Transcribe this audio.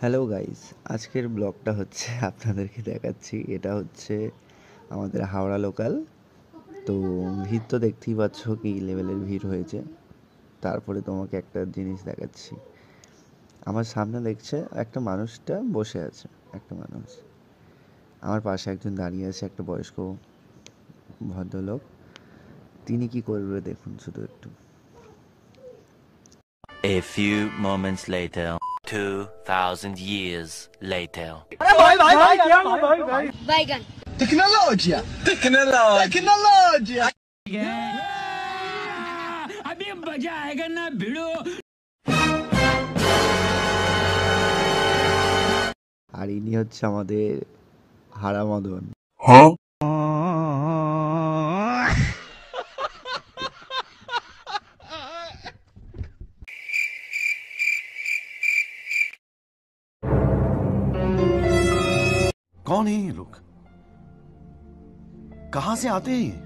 Hello guys, আজকের ব্লগটা হচ্ছে আপনাদেরকে দেখাচ্ছি। এটা হচ্ছে আমাদের হাওড়া লোকাল। তো ভিড় তো দেখতেই পাচ্ছ কি লেভেলের ভিড় হয়েছে। তারপরে তোমাকে একটা জিনিস দেখাচ্ছি। আমার সামনে দেখছে একটা মানুষটা বসে আছে, একটা মানুষ। আমার পাশে একজন দাঁড়িয়ে আছে, একটা বয়স্ক ভদ্রলোক। তিনি কি করবে দেখুন শুধু একটু। A few moments later, 2000 years later. Baigan. Tecnologia! Tecnologia! अभी मजा आएगा ना भिड़ो। আর ইনি হচ্ছে আমাদের হারা মদন। कौन है ये लोग? कहां से आते हैं?